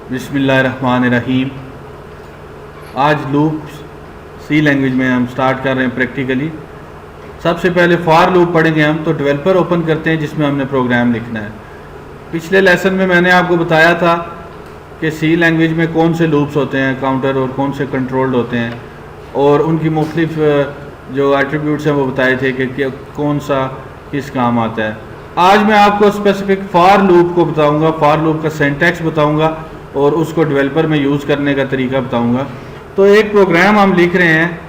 बिस्मिल्लाहिर्रहमानिर्रहीम। आज लूप सी लैंग्वेज में हम स्टार्ट कर रहे हैं प्रैक्टिकली। सबसे पहले फॉर लूप पढ़ेंगे हम। तो डेवलपर ओपन करते हैं जिसमें हमने प्रोग्राम लिखना है। पिछले लेसन में मैंने आपको बताया था कि सी लैंग्वेज में कौन से लूप्स होते हैं काउंटर और कौन से कंट्रोल्ड होते हैं, और उनकी मुख्तलिफ जो एट्रीब्यूट्स हैं वो बताए थे कि कौन सा किस काम आता है। आज मैं आपको स्पेसिफिक फॉर लूप को बताऊंगा, फॉर लूप का सिंटैक्स बताऊंगा और उसको डेवलपर में यूज़ करने का तरीका बताऊंगा। तो एक प्रोग्राम हम लिख रहे हैं,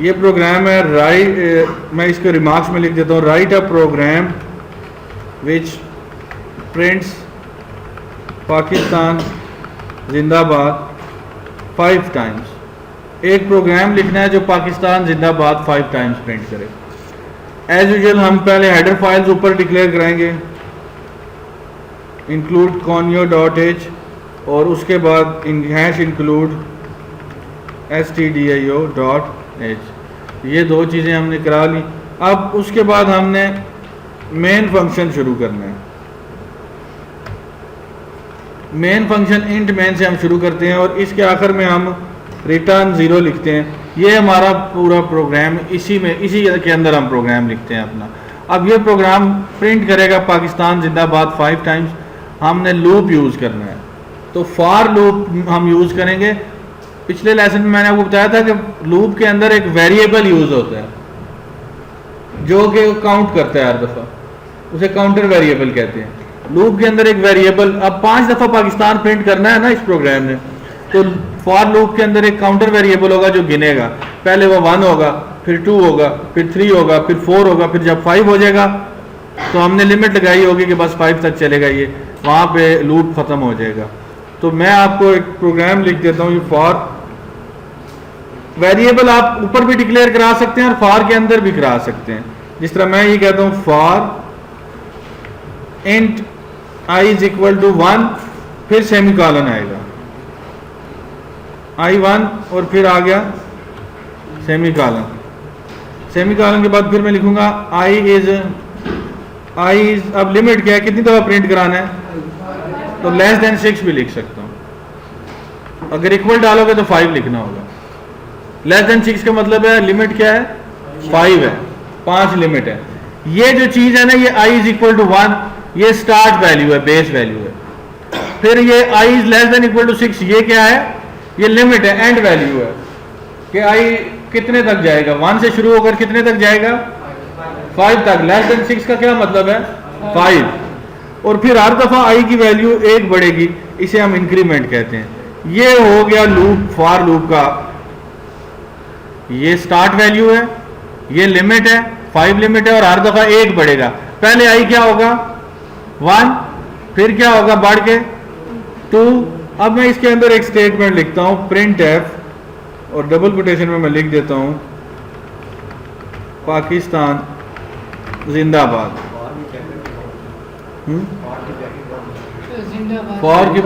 ये प्रोग्राम है मैं इसको रिमार्क्स में लिख देता हूँ, राइट अ प्रोग्राम विच प्रिंट्स पाकिस्तान जिंदाबाद 5 टाइम्स। एक प्रोग्राम लिखना है जो पाकिस्तान जिंदाबाद 5 टाइम्स प्रिंट करे। एज यूजुअल हम पहले हेडर फाइल्स ऊपर डिक्लेयर कराएंगे, इंक्लूड conio.h, और उसके बाद #include stdio.h। ये दो चीज़ें हमने करा ली। अब उसके बाद हमने मेन फंक्शन शुरू करना है। मेन फंक्शन इंट मेन से हम शुरू करते हैं और इसके आखिर में हम रिटर्न 0 लिखते हैं। ये हमारा पूरा प्रोग्राम इसी के अंदर हम प्रोग्राम लिखते हैं अपना। अब ये प्रोग्राम प्रिंट करेगा पाकिस्तान जिंदाबाद 5 टाइम्स। हमने लूप यूज़ करना है, तो फॉर लूप हम यूज़ करेंगे। पिछले लेसन में मैंने आपको बताया था कि लूप के अंदर एक वेरिएबल यूज़ होता है जो कि काउंट करता है हर दफ़ा, उसे काउंटर वेरिएबल कहते हैं। लूप के अंदर एक वेरिएबल, अब 5 दफ़ा पाकिस्तान प्रिंट करना है ना इस प्रोग्राम ने, तो फॉर लूप के अंदर एक काउंटर वेरिएबल होगा जो गिनेगा। पहले वो 1 होगा, फिर 2 होगा, फिर 3 होगा, फिर 4 होगा, फिर जब 5 हो जाएगा तो हमने लिमिट लगाई होगी कि बस 5 तक चलेगा, ये वहाँ पे लूप ख़त्म हो जाएगा। तो मैं आपको एक प्रोग्राम लिख देता हूँ। ये फॉर वेरिएबल आप ऊपर भी डिक्लेयर करा सकते हैं और फॉर के अंदर भी करा सकते हैं। जिस तरह मैं ये कहता हूँ for int i is equal to 1, फिर सेमीकॉलन आएगा, i1 और फिर आ गया सेमीकॉलन। सेमीकॉलन के बाद फिर मैं लिखूंगा i इज अब लिमिट क्या है, कितनी दफ़ा प्रिंट कराना है, तो लेस देन 6 भी लिख सकता हूँ। अगर इक्वल डालोगे तो 5 लिखना होगा। लेस देन 6 का मतलब है लिमिट क्या है, 5 है, 5 लिमिट है। ये जो चीज़ है ना, ये i इज इक्वल टू 1, ये स्टार्ट वैल्यू है, बेस वैल्यू है। फिर ये i is less than equal to 6, ये क्या है, ये लिमिट है, एंड वैल्यू है कि i कितने तक जाएगा, 1 से शुरू होकर कितने तक जाएगा, 5 तक। लेस देन 6 का क्या मतलब है, 5। और फिर हर दफ़ा i की वैल्यू 1 बढ़ेगी, इसे हम इंक्रीमेंट कहते हैं। ये हो गया लूप, फॉर लूप का। ये स्टार्ट वैल्यू है, ये लिमिट है, 5 लिमिट है, और हर दफ़ा 1 बढ़ेगा। पहले i क्या होगा, 1, फिर क्या होगा बढ़ के 2। अब मैं इसके अंदर एक स्टेटमेंट लिखता हूँ, प्रिंट एफ, और डबल कोटेशन में मैं लिख देता हूँ पाकिस्तान जिंदाबाद। फॉर की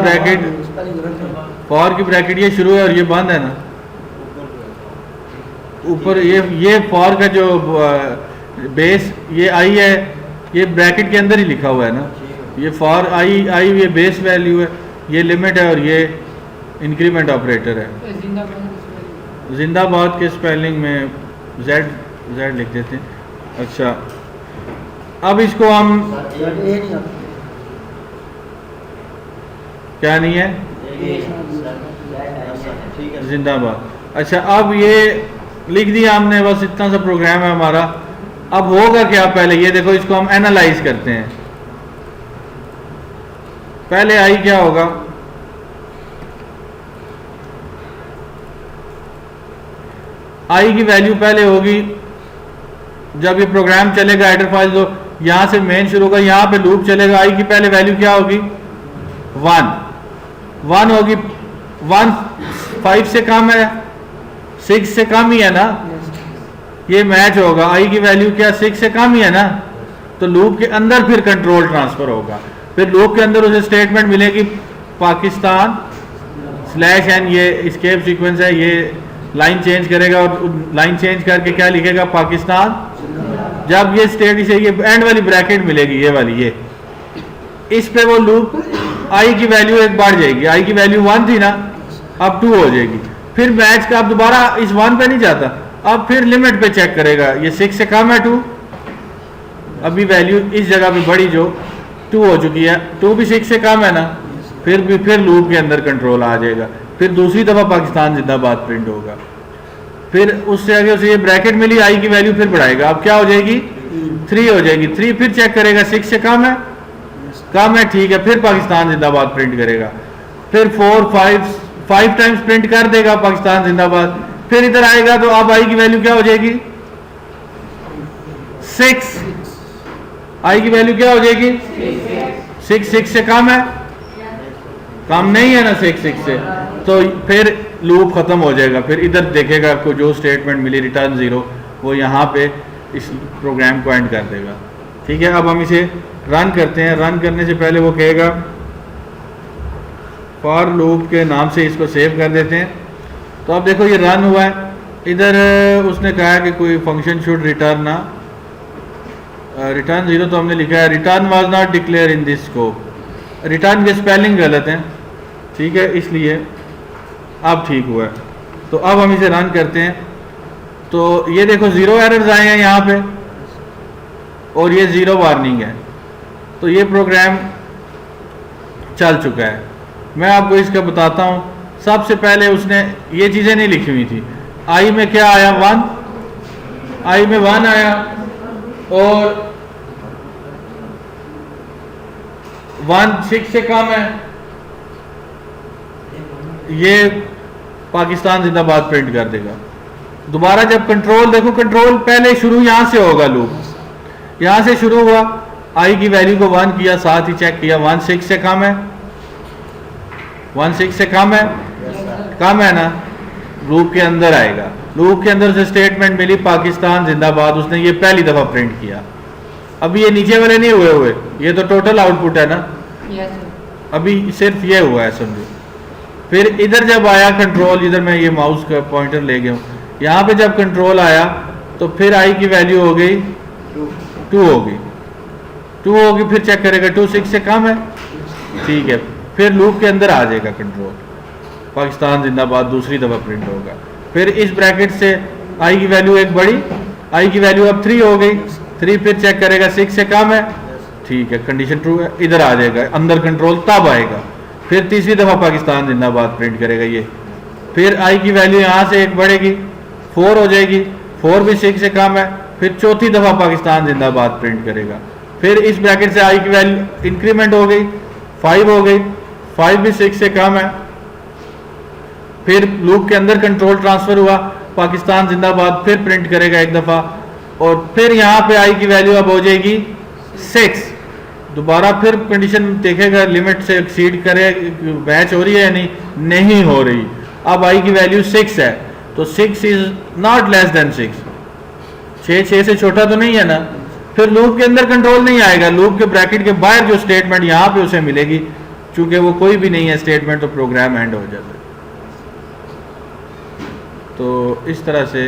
ब्रैकेट ये शुरू है और ये बंद है ना ऊपर। ये फॉर का जो बेस ये आई है, ये ब्रैकेट के अंदर ही लिखा हुआ है ना। ये फॉर आई ये बेस वैल्यू है, ये लिमिट है, और ये इंक्रीमेंट ऑपरेटर है। जिंदाबाद के स्पेलिंग में जेड लिख देते हैं। अच्छा, अब इसको हम क्या नहीं है, जिंदाबाद। अच्छा, अब ये लिख दिया हमने, बस इतना सा प्रोग्राम है हमारा। अब होगा क्या, पहले ये देखो, इसको हम एनालाइज करते हैं। पहले आई क्या होगा, आई की वैल्यू पहले होगी जब ये प्रोग्राम चलेगा, हेडर फाइल तो यहां से मेन शुरू होगा, यहां पे लूप चलेगा। आई की पहले वैल्यू क्या होगी, 1 होगी। 1 5 से कम है, 6 से कम ही है ना, ये मैच होगा। आई की वैल्यू क्या, 6 से कम ही है ना, तो लूप के अंदर फिर कंट्रोल ट्रांसफर होगा। फिर लूप के अंदर उसे स्टेटमेंट मिलेगी पाकिस्तान /n, ये एस्केप सीक्वेंस है, ये लाइन चेंज करेगा और लाइन चेंज करके क्या लिखेगा, पाकिस्तान। जब ये स्टेट, इसे ये एंड वाली ब्रैकेट मिलेगी, ये वाली, ये इस पे वो लूप आई की वैल्यू एक बढ़ जाएगी, आई की वैल्यू 1 थी ना, अब 2 हो जाएगी। फिर मैच का अब दोबारा इस 1 पे नहीं जाता, अब फिर लिमिट पे चेक करेगा, ये 6 से कम है 2, अभी वैल्यू इस जगह पे बढ़ी जो 2 हो चुकी है, 2 भी 6 से कम है ना, फिर लूप के अंदर कंट्रोल आ जाएगा। फिर दूसरी दफ़ा पाकिस्तान जिंदाबाद प्रिंट होगा। फिर उससे आगे उसे ये ब्रैकेट मिली, आई की वैल्यू फिर बढ़ाएगा, अब क्या हो जाएगी 3 हो जाएगी। 3 फिर चेक करेगा 6 से कम है ठीक है, फिर पाकिस्तान जिंदाबाद प्रिंट करेगा। फिर 4 5 टाइम्स प्रिंट कर देगा पाकिस्तान जिंदाबाद। फिर इधर आएगा तो अब आई की वैल्यू क्या हो जाएगी 6, आई की वैल्यू क्या हो जाएगी 6 से कम है, कम नहीं है ना 6 से, तो फिर लूप खत्म हो जाएगा। फिर इधर देखेगा आपको जो स्टेटमेंट मिली रिटर्न 0, वो यहाँ पे इस प्रोग्राम को एंड कर देगा। ठीक है, अब हम इसे रन करते हैं। रन करने से पहले वो कहेगा फॉर लूप के नाम से इसको सेव कर देते हैं। तो अब देखो ये रन हुआ है। इधर उसने कहा कि कोई फंक्शन शुड रिटर्न रिटर्न 0, तो हमने लिखा है return was not declare in this scope. Return के स्पेलिंग गलत हैं, ठीक है, इसलिए अब ठीक हुआ है। तो अब हम इसे रन करते हैं। तो ये देखो 0 एरर्स आए हैं यहाँ पे और ये 0 वार्निंग है। तो ये प्रोग्राम चल चुका है। मैं आपको इसका बताता हूँ। सबसे पहले उसने ये चीज़ें नहीं लिखी हुई थी। आई में क्या आया 1, आई में 1 आया और 1 6 से कम है, ये पाकिस्तान जिंदाबाद प्रिंट कर देगा। दोबारा जब कंट्रोल देखो, कंट्रोल पहले शुरू यहां से होगा, लूप यहां से शुरू हुआ, आई की वैल्यू को 1 किया, साथ ही चेक किया 1 6 से कम है, 1 6 से कम है ना, लूप के अंदर आएगा। लूप के अंदर से स्टेटमेंट मिली पाकिस्तान जिंदाबाद, उसने ये पहली दफा प्रिंट किया। अभी ये नीचे वाले नहीं हुए, ये तो टोटल आउटपुट है ना, अभी सिर्फ ये हुआ है समझो। फिर इधर जब आया कंट्रोल, इधर मैं ये माउस का पॉइंटर ले गया हूँ, यहाँ पे जब कंट्रोल आया तो फिर आई की वैल्यू हो गई 2 होगी, फिर चेक करेगा 2 6 से कम है, ठीक है, फिर लूप के अंदर आ जाएगा कंट्रोल, पाकिस्तान जिंदाबाद दूसरी दफा प्रिंट होगा। फिर इस ब्रैकेट से आई की वैल्यू एक बढ़ी, आई की वैल्यू अब 3 हो गई, 3 फिर चेक करेगा 6 से कम है, ठीक है, कंडीशन ट्रू है, इधर आ जाएगा अंदर कंट्रोल, तब आएगा। फिर तीसरी दफा पाकिस्तान जिंदाबाद प्रिंट करेगा ये, फिर आई की वैल्यू यहाँ से एक बढ़ेगी 4 हो जाएगी, 4 भी 6 से कम है, फिर चौथी दफा पाकिस्तान जिंदाबाद प्रिंट करेगा। फिर इस ब्रैकेट से आई की वैल्यू इंक्रीमेंट हो गई, 5 हो गई, 5 भी 6 से कम है, फिर लूप के अंदर कंट्रोल ट्रांसफर हुआ, पाकिस्तान जिंदाबाद फिर प्रिंट करेगा एक दफा, और फिर यहाँ पे आई की वैल्यू अब हो जाएगी 6। दोबारा फिर कंडीशन देखेगा लिमिट से एक्सीड करे, मैच हो रही है या नहीं हो रही। अब आई की वैल्यू 6 है, तो 6 इज नॉट लेस देन 6, 6 से छोटा तो नहीं है ना। फिर लूप के अंदर कंट्रोल नहीं आएगा, लूप के ब्रैकेट के बाहर जो स्टेटमेंट यहाँ पे उसे मिलेगी, चूंकि वो कोई भी नहीं है स्टेटमेंट, तो प्रोग्राम एंड हो जाता है। तो इस तरह से